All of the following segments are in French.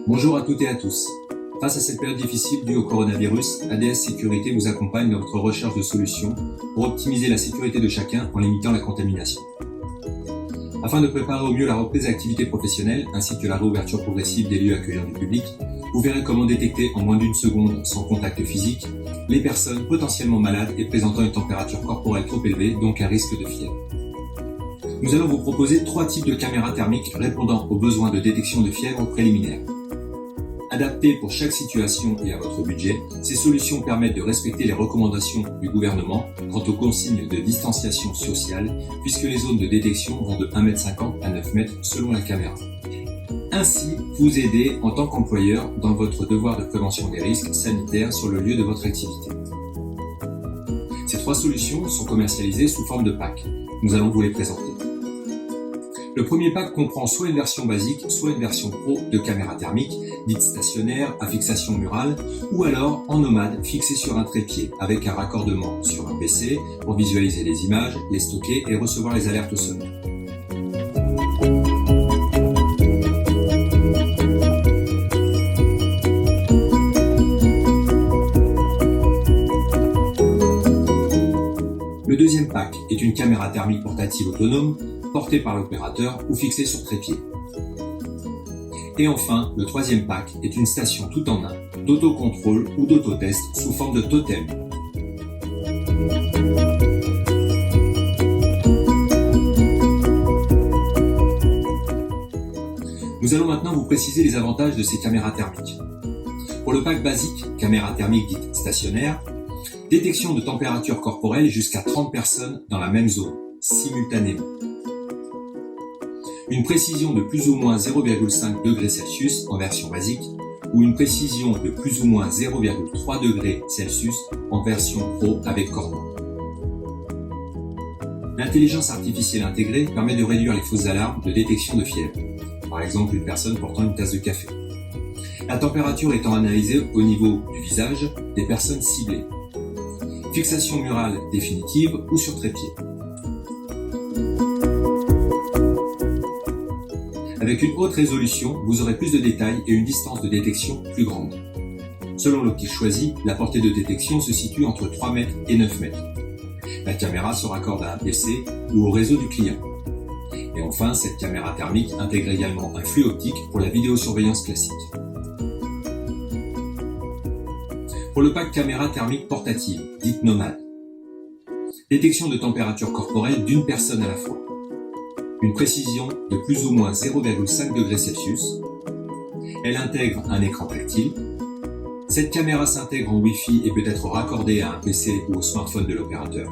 Bonjour à toutes et à tous. Face à cette période difficile due au coronavirus, ADS Sécurité vous accompagne dans votre recherche de solutions pour optimiser la sécurité de chacun en limitant la contamination. Afin de préparer au mieux la reprise des activités professionnelles ainsi que la réouverture progressive des lieux accueillant du public, vous verrez comment détecter en moins d'une seconde, sans contact physique, les personnes potentiellement malades et présentant une température corporelle trop élevée, donc un risque de fièvre. Nous allons vous proposer 3 types de caméras thermiques répondant aux besoins de détection de fièvre préliminaire. Adaptées pour chaque situation et à votre budget, ces solutions permettent de respecter les recommandations du gouvernement quant aux consignes de distanciation sociale, puisque les zones de détection vont de 1,50 m à 9 m selon la caméra. Ainsi, vous aider en tant qu'employeur dans votre devoir de prévention des risques sanitaires sur le lieu de votre activité. Ces 3 solutions sont commercialisées sous forme de pack. Nous allons vous les présenter. Le premier pack comprend soit une version basique, soit une version pro de caméra thermique, dite stationnaire, à fixation murale, ou alors en nomade, fixée sur un trépied, avec un raccordement sur un PC pour visualiser les images, les stocker et recevoir les alertes sonores. Le deuxième pack est une caméra thermique portative autonome, portée par l'opérateur ou fixée sur trépied. Et enfin, le troisième pack est une station tout en un, d'autocontrôle ou d'autotest sous forme de totem. Nous allons maintenant vous préciser les avantages de ces caméras thermiques. Pour le pack basique, caméra thermique dite stationnaire, détection de température corporelle jusqu'à 30 personnes dans la même zone, simultanément. Une précision de plus ou moins 0,5 degrés Celsius en version basique ou une précision de plus ou moins 0,3 degrés Celsius en version pro avec cordon. L'intelligence artificielle intégrée permet de réduire les fausses alarmes de détection de fièvre, par exemple une personne portant une tasse de café. La température étant analysée au niveau du visage des personnes ciblées. Fixation murale définitive ou sur trépied. Avec une haute résolution, vous aurez plus de détails et une distance de détection plus grande. Selon l'optique choisie, la portée de détection se situe entre 3 m et 9 m. La caméra se raccorde à un PC ou au réseau du client. Et enfin, cette caméra thermique intègre également un flux optique pour la vidéosurveillance classique. Pour le pack caméra thermique portative, dite nomade. Détection de température corporelle d'une personne à la fois. Une précision de plus ou moins 0,5 degrés Celsius. Elle intègre un écran tactile. Cette caméra s'intègre en Wi-Fi et peut être raccordée à un PC ou au smartphone de l'opérateur.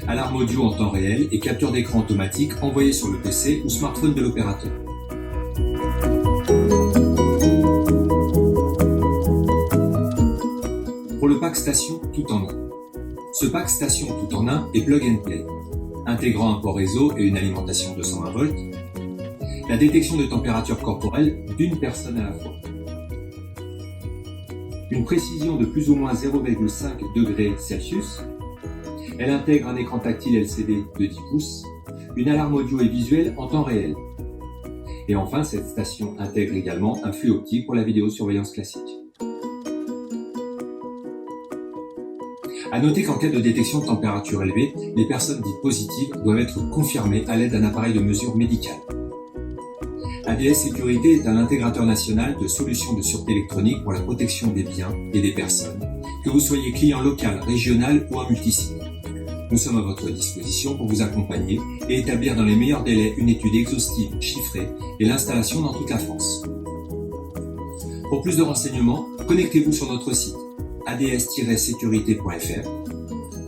Alarme audio en temps réel et capture d'écran automatique envoyé sur le PC ou smartphone de l'opérateur. Pour le pack station tout en un. Ce pack station tout en un est plug and play, intégrant un port réseau et une alimentation 220 volts, la détection de température corporelle d'une personne à la fois. Une précision de plus ou moins 0,5 degrés Celsius. Elle intègre un écran tactile LCD de 10 pouces, une alarme audio et visuelle en temps réel. Et enfin, cette station intègre également un flux optique pour la vidéosurveillance classique. À noter qu'en cas de détection de température élevée, les personnes dites positives doivent être confirmées à l'aide d'un appareil de mesure médicale. ADS Sécurité est un intégrateur national de solutions de sûreté électronique pour la protection des biens et des personnes, que vous soyez client local, régional ou en multisite. Nous sommes à votre disposition pour vous accompagner et établir dans les meilleurs délais une étude exhaustive, chiffrée et l'installation dans toute la France. Pour plus de renseignements, connectez-vous sur notre site ads-sécurité.fr.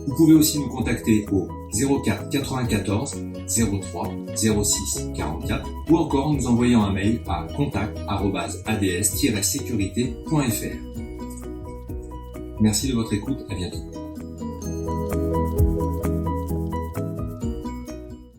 Vous pouvez aussi nous contacter au 04 94 03 06 44 ou encore en nous envoyant un mail à contact@ads-sécurité.fr. Merci de votre écoute, à bientôt.